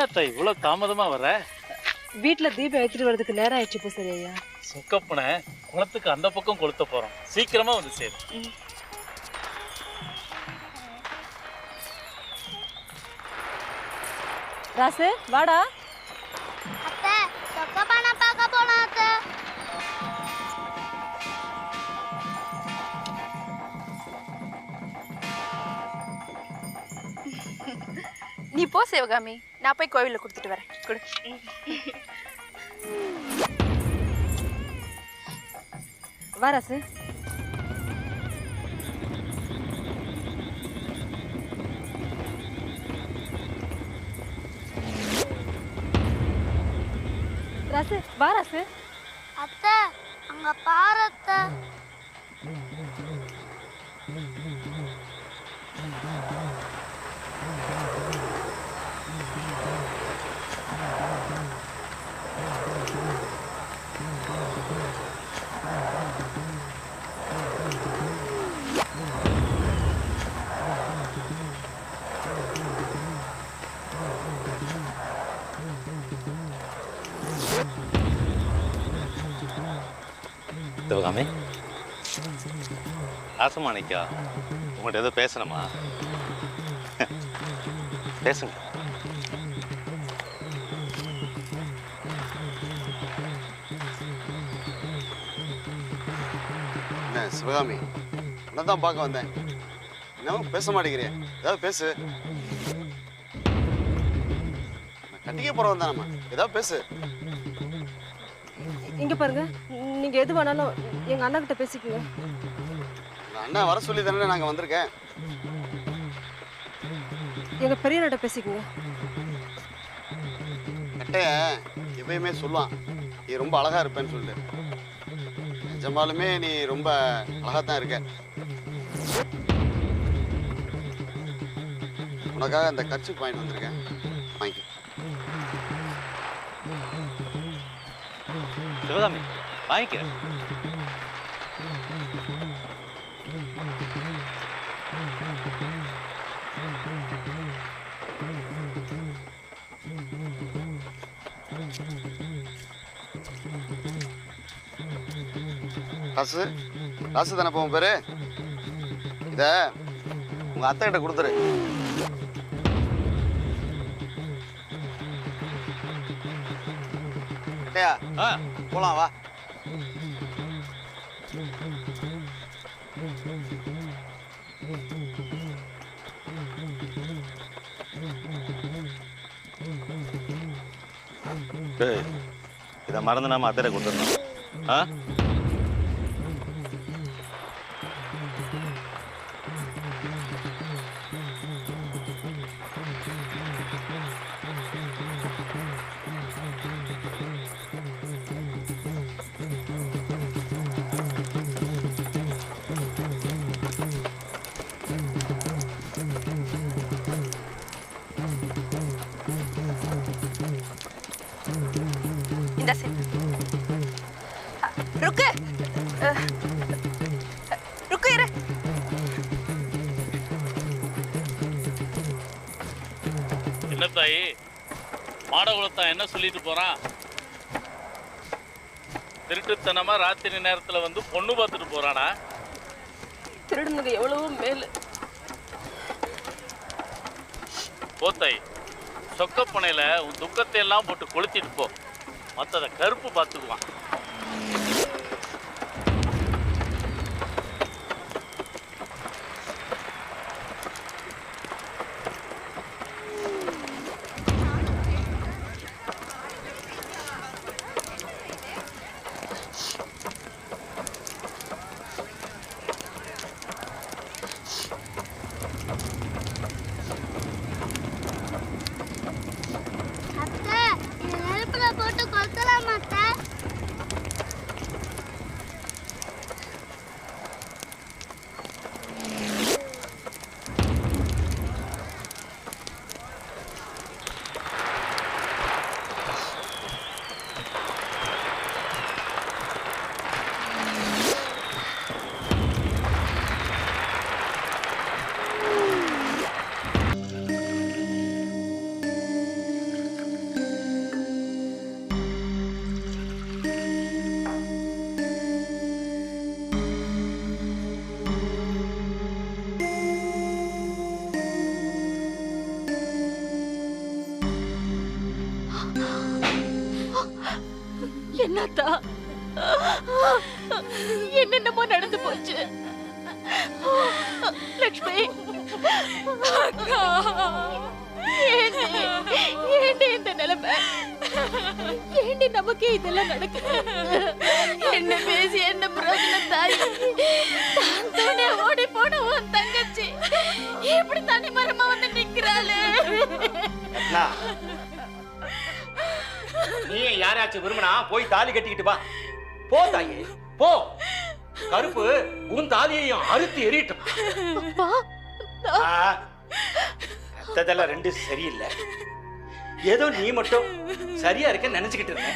என்னத்த இவ்வளவு தாமதமா வர? வீட்டுல தீபம் ஏற்றிட்டு வரதுக்கு நேரம் ஆயிடுச்சு பூசாரி ஐயா. சொக்கப்பன குளத்துக்கு அந்த பக்கம் கொளுத்த போறோம், சீக்கிரமா வந்து சேரு. ராசு வாடா. அத்தை சொக்கப்பான பார்க்க போலாம் அத்தை. நீ போ சிவகாமி, நான் போய் கோவிலில் கொடுத்துட்டு வரேன். கொடு. வா ராசு. ராசு வா ராசு. அத்தை அங்க பாரு அத்தை. சிவகாமி, ஆசமாணிக்கா, உங்கள்கிட்ட ஏதோ பேசணுமா? பேசுங்க. என்ன சிவகாமி, உன்னதான் பார்க்க வந்தேன். என்ன பேச மாட்டேங்கிறேன், ஏதாவது பேசு. கட்டிக்க போறவன் தானம்மா, ஏதாவது பேசு. இங்க பாருங்க, நீங்க எது வேணாலும் எங்க அண்ணா கிட்ட பேசிக்கங்க. அண்ணா வர சொல்லி தானே நாங்க வந்திருக்கேன். எங்க பெரியவர்கிட்ட பேசிக்கங்க. கட்டைய எப்பயுமே சொல்லுவான், நீ ரொம்ப அழகா இருப்பேன்னு சொல்லிட்டு. நிஜமாலுமே நீ ரொம்ப அழகா தான் இருக்க. உனக்காக அந்த கர்ச்சீப் வாங்கிட்டு வந்திருக்கேன், வாங்கி. சிவகாமி, வாங்கிக்க. ராசு, ராசு தானே போவோம் பேரு. இத உங்க அத்தை கிட்ட கொடுத்துரு. கட்டையா, போலாம் வா. இதை மறந்து நாம அத்தையிட்ட கொடுத்துடணும். ஆ, இந்த சரி. ருக்கு, ருக்கு இரு. என்ன தாயி, மாடகுலத்தான் என்ன சொல்லிட்டு போறான்? திருட்டுத்தனமா ராத்திரி நேரத்துல வந்து பொண்ணு பார்த்துட்டு போறானா? திருடுனது எவ்வளவோ மேலு. போத்தாய், சொக்கப்பனையில உன் துக்கத்தை எல்லாம் போட்டு கொளுத்திட்டு போ, மற்றதை கருப்பு பார்த்துக்குவான். அத்தை இது நெருப்புல போட்டு கொளுத்தலாமா அத்தை? என்னத்தா என்னென்னமோ நடந்து போச்சு. லக்ஷ்மி அக்கா, ஏண்டி இந்த நிலைமை? ஏண்டி நமக்கு இதெல்லாம் நடக்குது? என்ன பேசி என்ன பிரயோஜனம் தாய்? தானே ஓடி போன உன் தங்கச்சி இப்படி தனி மரமா வந்து நிக்கிறாளே. நீ யாராச்சும் விரும்பினா போய் தாலி கட்டிக்கிட்டு வா. போ தாயே போ. கருப்பு உன் தாலியையும் அறுத்து எறியட்டும். அதெல்லாம் ரெண்டு சரியில்லை. ஏதோ நீ மட்டும் சரியா இருக்க நினைச்சுக்கிட்டு இருந்த.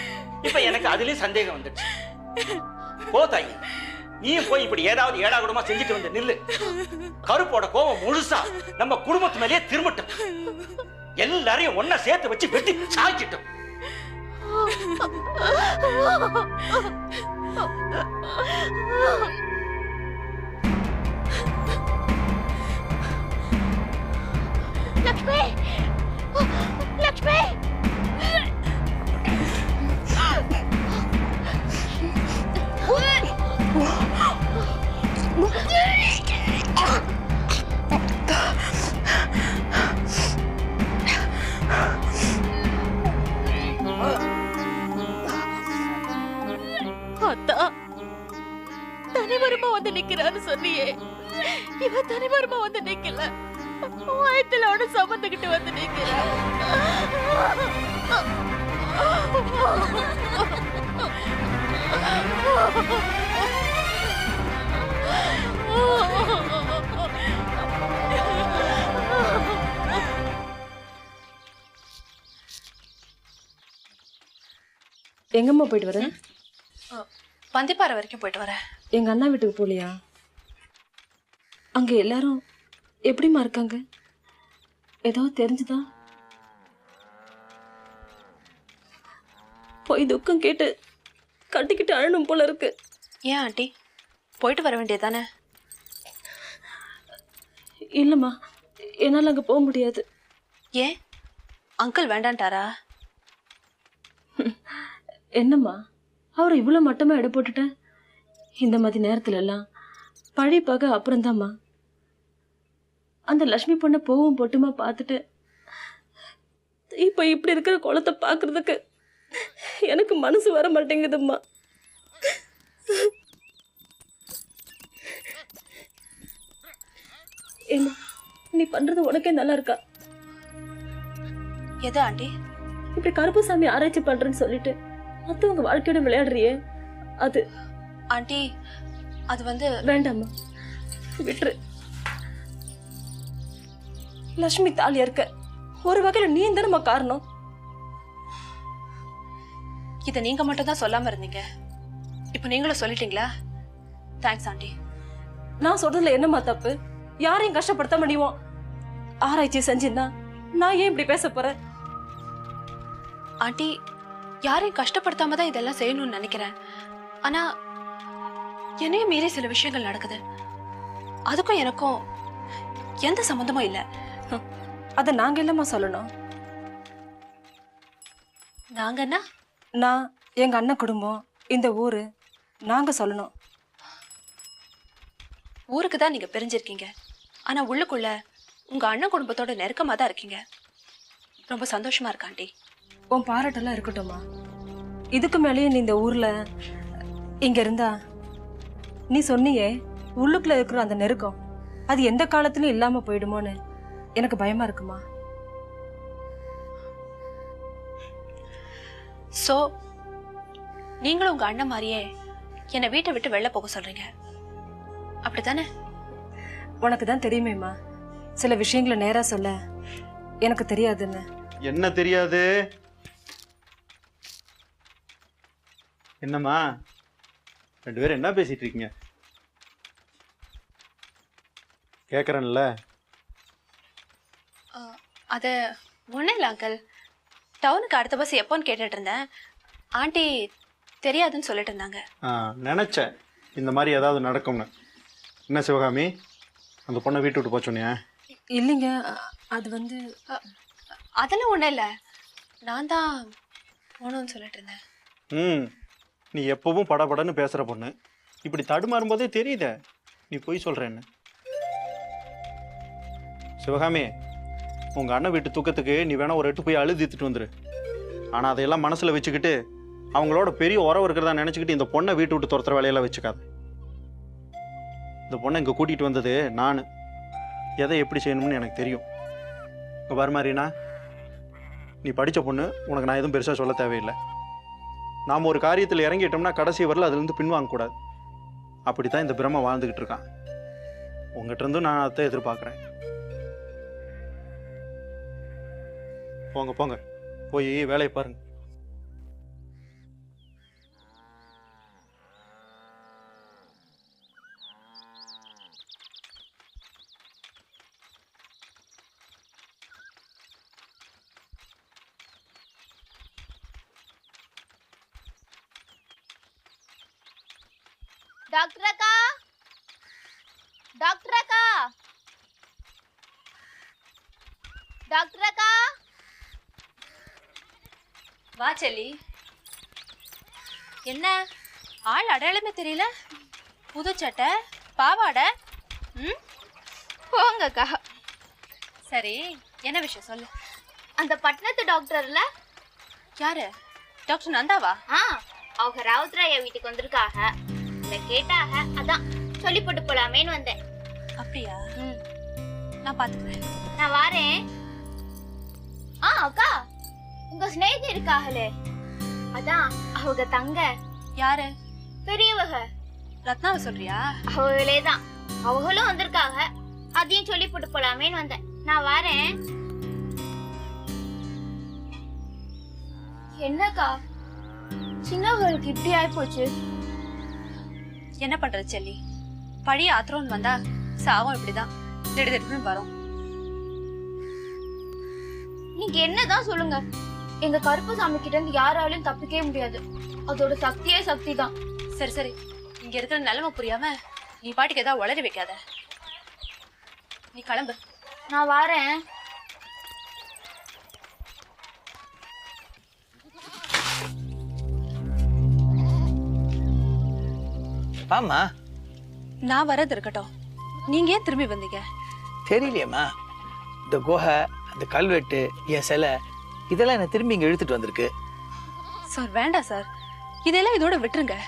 இப்ப எனக்கு அதுலயும் சந்தேகம் வந்துடுச்சு. போ தாயி, நீயும் போய் இப்படி ஏதாவது ஏடாகுடமா செஞ்சுட்டு வந்து நில்லு. கருப்போட கோபம் முழுசா நம்ம குடும்பத்து மேலேயே திரும்பட்டும். எல்லாரையும் ஒன்னா சேர்த்து வச்சு வெட்டி சாய்ச்சிட்டோம். லக்ஷ்மி லக்ஷ்மி அத்தா, தனிமரமா வந்து நிக்கிறான்னு சொன்னியே, இவ தனிமரமா வந்து நிக்கல, வயத்துல அவனை சமந்துகிட்டு வந்து நிக்கிறா. எங்கம்மா போயிட்டு வர? பந்திப்பாறை வரைக்கும் போயிட்டு வரேன். எங்க அண்ணா வீட்டுக்கு போலியா? அங்க எல்லாரும் எப்படிமா இருக்காங்க? ஏதோ தெரிஞ்சுதா? போய் துக்கம் கேட்டு கட்டிக்கிட்டு அழணும் போல இருக்கு. ஏன் ஆண்டி, போயிட்டு வர வேண்டியதானே? இல்லம்மா, என்னால அங்க போக முடியாது. ஏன், அங்கிள் வேண்டான்ட்டாரா? என்னம்மா, அவரை இவ்வளவு மட்டமா எடை போட்டுட்டேன். இந்த மாதிரி நேரத்துல எல்லாம் பழி பகை அப்புறம்தாம்மா. அந்த லட்சுமி பொண்ணை போவும் போட்டுமா பார்த்துட்டு இப்ப இப்படி இருக்கிற குளத்தை பாக்குறதுக்கு எனக்கு மனசு வர மாட்டேங்குதும்மா. என்ன நீ பண்றது உனக்கே நல்லா இருக்கா? எது ஆண்டி? இப்படி கருப்புசாமி ஆராய்ச்சி பண்றேன்னு சொல்லிட்டு மத்தவங்க வாழ்க்கையோட விளையாடுறியே, அது ஆண்டி அது வந்து வேண்டாம்மா, விட்டுரு. லட்சுமி தாலியா இருக்க ஒரு வகையில நீ தானம்மா காரணம். இதை நீங்க மட்டும் தான் சொல்லாம இருந்தீங்க, இப்ப நீங்களும் சொல்லிட்டீங்களா? Thanks aunty. நான் சொல்றதுல என்னம்மா தப்பு? யாரையும் கஷ்டப்படுத்த முடியும் ஆராய்ச்சி செஞ்சிருந்தா நான் ஏன் இப்படி பேச போறேன்? ஆண்டி, யாரையும் கஷ்டப்படுத்தாம தான் இதெல்லாம் செய்யணும்னு நினைக்கிறேன். ஆனா என்னையும் மீறி சில விஷயங்கள் நடக்குது. அதுக்கும் எனக்கும் எந்த சம்பந்தமும் இல்ல. அதை நாங்க இல்லம்மா சொல்லணும். நாங்கன்னா நான், எங்க அண்ணன் குடும்பம், இந்த ஊரு, நாங்க சொல்லணும். ஊருக்கு தான் நீங்க பிரிஞ்சிருக்கீங்க, ஆனா உள்ளுக்குள்ள உங்க அண்ணன் குடும்பத்தோட நெருக்கமா தான் இருக்கீங்க. ரொம்ப சந்தோஷமா இருக்கு ஆண்டி. உன் பாராட்டெல்லாம் இருக்கட்டும்மா. இதுக்கு மேலேயும் நீ இந்த ஊர்ல இங்க இருந்தா, நீ சொன்னியே உள்ளுக்குள்ள இருக்கிற அந்த நெருக்கம் அது எந்த காலத்திலும் இல்லாம போயிடுமோன்னு எனக்கு பயமா இருக்குமா. சோ நீங்களும் உங்க அண்ணன் மாதிரியே என்னை வீட்டை விட்டு வெளில போக சொல்றீங்க, அப்படித்தானே? உனக்கு தான் தெரியுமேம்மா, சில விஷயங்களை நேரா சொல்ல எனக்கு தெரியாதுன்னு. என்ன தெரியாது? என்னம்மா ரெண்டு பேரும் என்ன பேசிட்டு இருக்கீங்க? கேட்குறேன்ல. அது ஒன்றும் இல்லை அங்கிள், டவுனுக்கு அடுத்த பஸ் எப்போன்னு கேட்டுட்டு இருந்தேன். ஆண்டி தெரியாதுன்னு சொல்லிட்டு இருந்தாங்க. நினச்சேன் இந்த மாதிரி ஏதாவது நடக்கும்னு. என்ன சிவகாமி, அந்த பொண்ணை வீட்டு விட்டு போச்சோனியா? இல்லைங்க, அது வந்து அதெல்லாம் ஒன்றும் இல்லை, நான் தான் போகணும்னு சொல்லிட்டு இருந்தேன். நீ எப்பவும் படபடன்னு பேசுகிற பொண்ணு இப்படி தடுமாறும் போதே தெரியுதே நீ பொய் சொல்கிறேன்னு. சிவகாமி, உங்கள் அண்ணன் வீட்டு தூக்கத்துக்கு நீ வேணா ஒரு எட்டு போய் அழுதித்துட்டு வந்துரு. ஆனால் அதையெல்லாம் மனசில் வச்சுக்கிட்டு அவங்களோட பெரிய உறவு இருக்கிறதா நினச்சிக்கிட்டு இந்த பொண்ணை வீட்டு விட்டு துரத்துற வேலையெல்லாம் வச்சுக்காது. இந்த பொண்ணை இங்கே கூட்டிகிட்டு வந்தது நான். எதை எப்படி செய்யணும்னு எனக்கு தெரியும். இங்கே பாரு மாதிரினா, நீ படித்த பொண்ணு, உனக்கு நான் எதுவும் பெருசாக சொல்ல தேவையில்லை. நாம் ஒரு காரியத்தில் இறங்கிட்டோம்னா கடைசி வரல அதுலேருந்து பின்வாங்கக்கூடாது. அப்படி தான் இந்த பிரம்மை வாழ்ந்துக்கிட்டு இருக்கான். உங்கள்கிட்ட இருந்தும் நான் அதை எதிர்பார்க்குறேன். போங்க போங்க, போய் வேலையை பாருங்க. டாக்டர் அக்கா, டாக்டர் அக்கா, டாக்டர் அக்கா. வா செல்லி. என்ன ஆள் அடையாளமே தெரியல? புது சட்டை, பாவாடை. போங்கக்கா. சரி, என்ன விஷயம் சொல்லு. அந்த பட்டணத்து டாக்டர்ல யாரு? டாக்டர் நந்தாவா? அவங்க ராவுத்ராயா வீட்டுக்கு வந்திருக்காக. இத கேட்டாக, அதான் சொல்லி போட்டு போலாமேன்னு வந்தேன். அப்படியா? நான் பாத்துக்கிறேன். நான் வாரேன். அக்கா, உங்க ஸ்நேகிதி இருக்காங்களே, அதான் அவங்க தங்க. யாரு? பெரியவங்க. ரத்னாவை சொல்றியா? அவங்களே தான். அவங்களும் வந்திருக்காங்க. அதையும் சொல்லி போட்டு போலாமேன்னு வந்தேன். நான் வாரேன். என்னக்கா, சின்னவங்களுக்கு இப்படி ஆயிப்போச்சு? என்ன பண்றது செல்லி? பழைய ஆத்திரம் வந்தா சாவும் இப்படிதான் திடீர்னு வரும். நீங்க என்னதான் சொல்லுங்க, எங்க கருப்பசாமி கிட்ட இருந்து யாராலையும் தப்பிக்கவே முடியாது. அதோட சக்தியே சக்தி தான். சரி சரி, இங்க இருக்கிற நிலைமை புரியாம நீ பாட்டுக்கு ஏதாவது உளறி வைக்காத. நீ கிளம்பு. நான் வாரேன். ஆமா, நான் வரது இருக்கட்டும், நீங்க ஏன் திரும்பி வந்தீங்க? தெரியலையம்மா. இந்த குகை, அந்த கல்வெட்டு, என் சிலை, இதெல்லாம் என்ன திரும்பி இங்க இழுத்துட்டு வந்திருக்கு. சார் வேண்டாம் சார், இதெல்லாம் இதோட விட்டுருங்க.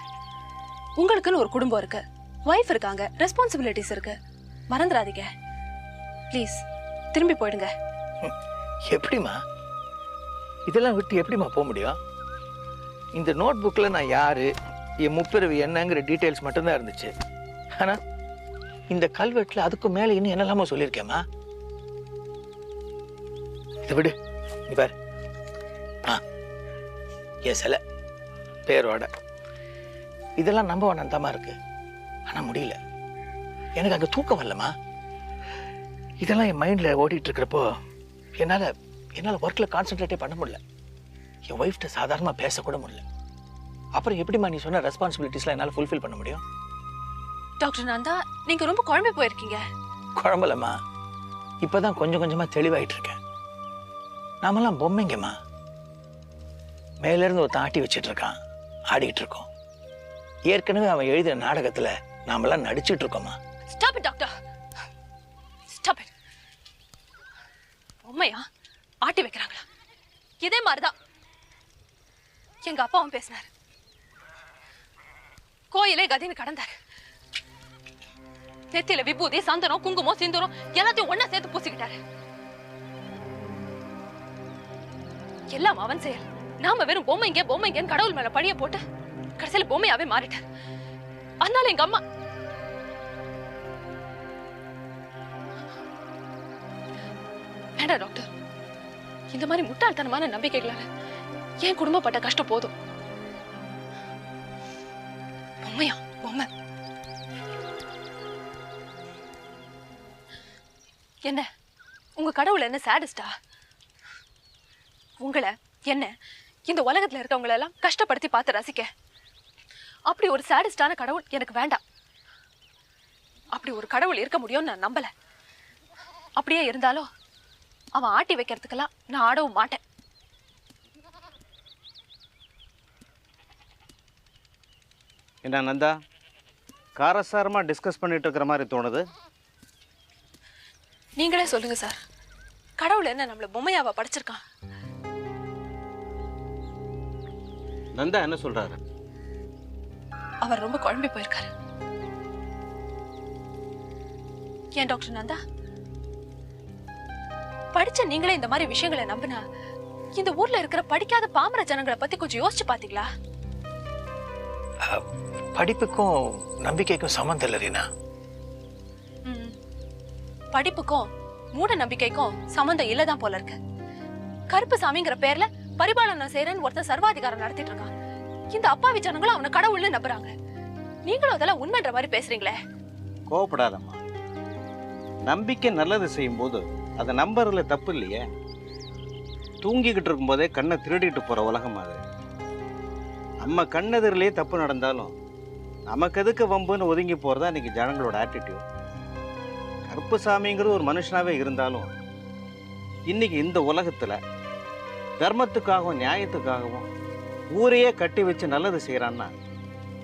உங்களுக்குன்னு ஒரு குடும்பம் இருக்கு, வைஃப் இருக்காங்க, ரெஸ்பான்சிபிலிட்டிஸ் இருக்கு, மறந்துடாதீங்க ப்ளீஸ். திரும்பி போயிடுங்க. எப்படிமா இதெல்லாம் விட்டு எப்படிமா போக முடியும்? இந்த நோட் புக்ல நான் யாரு, என் முப்பிறவி என்னங்கிற டீட்டெயில்ஸ் மட்டும்தான் இருந்துச்சு. ஆனா இந்த கல்வெட்டுல அதுக்கும் மேல இன்னும் என்னெல்லாமோ சொல்லியிருக்கேம்மா. இதை விடு. நீ பாரு, என் சிலை பேரோட இதெல்லாம் நம்ப வேணாம் இருக்கு. ஆனா முடியல, எனக்கு அங்க தூக்கம் வரலமா. இதெல்லாம் என் மைண்ட்ல ஓடிட்டு இருக்கிறப்போ என்னால ஒர்க்ல கான்சென்ட்ரேட்டே பண்ண முடியல. என் ஒய்ஃப்ட்ட சாதாரணமா பேசக்கூட முடியல. அப்புறம் எப்படிமா நீ சொன்ன ரெஸ்பான்சிபிலிட்டிஸ்லாம் என்னால ஃபுல்ஃபில் பண்ண முடியும்? டாக்டர் நந்தா, நீங்க ரொம்ப குழம்பி போயிருக்கீங்க. குழம்பலம்மா, இப்பதான் கொஞ்சம் கொஞ்சமா தெளிவாயிட்டு இருக்கேன். நாமெல்லாம் பொம்மைங்கம்மா. மேல இருந்து ஒருத்தன் ஆட்டி வச்சிட்டு இருக்கான், ஆடிட்டு இருக்கோம். ஏற்கனவே அவன் எழுதின நாடகத்துல நாமெல்லாம் நடிச்சிட்டு இருக்கோமா. Stop it doctor, stop it. உண்மையா ஆட்டி வைக்கிறாங்களா? இதே மாதிரிதான் எங்க அப்பாவும் பேசினாரு. கோயிலே கதின்னு கடந்தாரு. நெத்தியில விபூதி, சந்தனம், குங்குமம், சிந்தூரம் எல்லாத்தையும் ஒன்னா சேர்த்து பூசிக்கிட்டாரு. எல்லாம் அவன் செயல். நாம வெறும் பொம்மைங்கன்னு கடவுள் மேல பழிய போட்டு கடைசியில பொம்மையாவே மாறிட்டார். அதனால எங்க அம்மா வேண்டாம் டாக்டர், இந்த மாதிரி முட்டாள்தனமான நம்பிக்கைகளால என் குடும்பப்பட்ட கஷ்டம் போதும். பொம்மையா பொம்மை? என்ன உங்க கடவுள் என்ன சாடிஸ்டா? உங்களை என்ன இந்த உலகத்துல இருக்கவங்களை எல்லாம் கஷ்டப்படுத்தி பார்த்து ரசிக்க அப்படி ஒரு சாடிஸ்டான கடவுள் எனக்கு வேண்டாம். அப்படி ஒரு கடவுள் இருக்க முடியும்னு நான் நம்பல. அப்படியே இருந்தாலும் அவன் ஆட்டி வைக்கிறதுக்கெல்லாம் நான் ஆடவும் மாட்டேன். என்ன நந்தா, காரசாரமாக டிஸ்கஸ் பண்ணிட்டு இருக்கிற மாதிரி தோணுது. நீங்களே சொல்லுங்க சார், கடவுள் என்ன நம்மள பொம்மையாவா படைச்சிருக்கான்? நந்தா என்ன சொல்றாரு? அவர் ரொம்ப குழம்பி போயிருக்காரு. ஏன் டாக்டர் நந்தா, படிச்ச நீங்களே இந்த மாதிரி விஷயங்களை நம்பினா இந்த ஊர்ல இருக்கிற படிக்காத பாமர ஜனங்களை பத்தி கொஞ்சம் யோசிச்சு பாத்தீங்களா? படிப்புக்கும் நம்பிக்கைக்கும் சம்மந்தம் இல்லை ரீனா. படிப்புக்கும் மூட நம்பிக்கைக்கும் சம்மந்தம் இல்லதான் போல இருக்கு. கருப்பு சாமிங்கிற பேர்ல பரிபாலனை செய்யறன்னு ஒருத்தர் சர்வாதிகாரம் நடத்திட்டு இருக்கான். இந்த அப்பாவி ஜனங்களும் அவனை கடவுள்னு நம்புறாங்க. நீங்களும் அதெல்லாம் உண்மைன்ற மாதிரி பேசுறீங்களே. கோவப்படாதம்மா. நம்பிக்கை நல்லது செய்யும் போது அதை நம்புறதுல தப்பு இல்லையே. தூங்கிக்கிட்டு இருக்கும்போதே கண்ணை திருடிட்டு போற உலகம் அது. நம்ம கண்ணெதிரிலேயே தப்பு நடந்தாலும் நமக்கு எதுக்கு வம்புன்னு ஒதுங்கி போறதா இன்னைக்கு ஜனங்களோட ஆட்டிடியூட். கருப்புசாமிங்கிறது ஒரு மனுஷனாவே இருந்தாலும் இன்னைக்கு இந்த உலகத்துல தர்மத்துக்காகவும் நியாயத்துக்காகவும் ஊரையே கட்டி வச்சு நல்லது செய்யறான்னா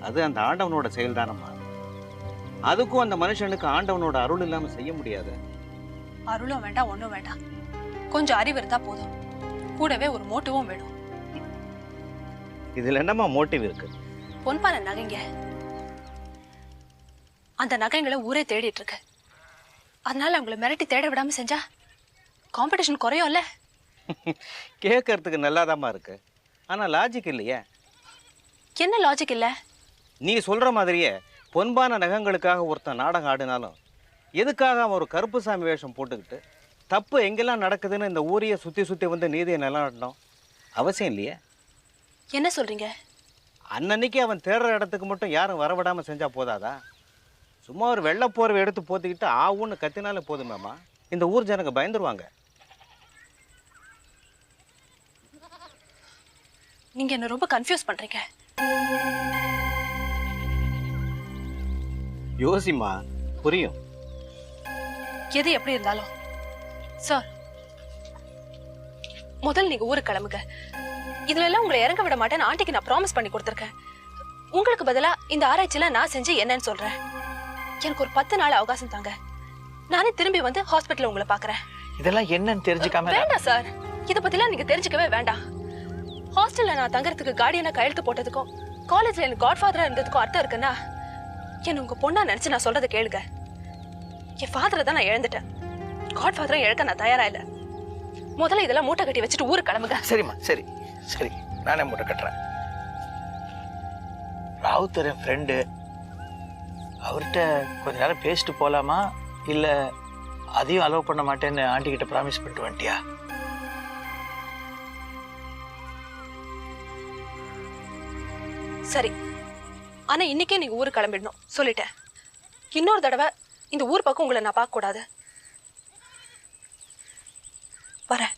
அது அந்த ஆண்டவனோட செயல் தானம்மா. அதுக்கும் அந்த மனுஷனுக்கு ஆண்டவனோட அருள் இல்லாம செய்ய முடியாது. அருளும் வேண்டாம், ஒண்ணும் வேண்டாம். கொஞ்சம் அறிவு இருந்தா போதும். கூடவே ஒரு மோட்டிவும் வேணும். இதுல என்னமா மோட்டிவ் இருக்கு? பொன்பான நகைங்க, அந்த நகைங்களை ஊரே தேடிட்டு இருக்கு. அதனால அவங்களை மிரட்டி தேட விடாம செஞ்சா காம்படிஷன் குறையும்ல. கேட்கறதுக்கு நல்லாதாம்மா இருக்கு, ஆனா லாஜிக் இல்லையே. என்ன லாஜிக் இல்ல? நீ சொல்ற மாதிரியே பொன்பான நகங்களுக்காக ஒருத்தன் நாடகம் ஆடினாலும் எதுக்காக அவன் ஒரு கருப்புசாமி வேஷம் போட்டுக்கிட்டு தப்பு எங்கெல்லாம் நடக்குதுன்னு இந்த ஊரையே சுற்றி சுற்றி வந்து நீதியை நிலநாட்டணும் அவசியம் இல்லையே. என்ன சொல்றீங்க? அன்னன்னைக்கு அவன் தேடுற இடத்துக்கு மட்டும் யாரும் வரவிடாமல் செஞ்சா போதாதா? சும்மா ஒரு வெள்ளை போர்வை எடுத்து போத்திக்கிட்டு ஆவுன்னு கத்தினாலே போதுமேம்மா. இந்த ஊர் ஜனங்க பயந்துருவாங்க. நீங்க என்ன ரொம்ப கன்ஃபியூஸ் பண்றீங்க. யோசிமா, புரியும். எது எப்படி இருந்தாலும் சார், முதல் நீங்க ஊருக்கு கிளம்புங்க. இதுல எல்லாம் உங்களை இறங்க விட மாட்டேன்னு ஆண்டிக்கு நான் ப்ராமிஸ் பண்ணி கொடுத்துருக்கேன். உங்களுக்கு பதிலா இந்த ஆராய்ச்சியில நான் செஞ்சு என்னன்னு சொல்றேன். எனக்கு ஒரு 10 நாள் அவகாசம் தாங்க. நானே திரும்பி வந்து ஹாஸ்பிட்டல்ல உங்களை பாக்குறேன். இதெல்லாம் என்னன்னு தெரிஞ்சுக்காம வேண்டாம் சார், இத பத்திலாம் நீங்க தெரிஞ்சுக்கவே வேண்டாம். ஹாஸ்டல்ல நான் தங்கறதுக்கு கார்டியனா கையெழுத்து போட்டதுக்கும் காலேஜ்ல எனக்கு காட்ஃபாதரா இருந்ததுக்கும் அர்த்தம் இருக்குன்னா என்ன உங்க பொண்ணா நினைச்சு நான் சொல்றதை கேளுங்க. என் ஃபாதரை தான் நான் இழந்துட்டேன். காட்ஃபாதரை இழக்க நான் தயாரா இல்ல. முதல்ல இதெல்லாம் மூட்டை கட்டி வச்சுட்டு ஊருக்கு கிளம்புங்க. சரிம்மா, சரி சரி, நானே மூட்டை கட்டுறேன். ராவுத்தர் என் ஃப்ரெண்டு, அவர்கிட்ட கொஞ்ச நேரம் பேசிட்டு போகலாமா, இல்லை அதையும் அலோவ் பண்ண மாட்டேன்னு ஆண்டிகிட்ட ப்ராமிஸ் பண்ணிட்டு வந்துட்டியா? சரி, ஆனா இன்னைக்கே நீங்க ஊருக்கு கிளம்பிடணும் சொல்லிட்டேன். இன்னொரு தடவை இந்த ஊர் பக்கம் உங்களை நான் பார்க்க கூடாது. வரேன்.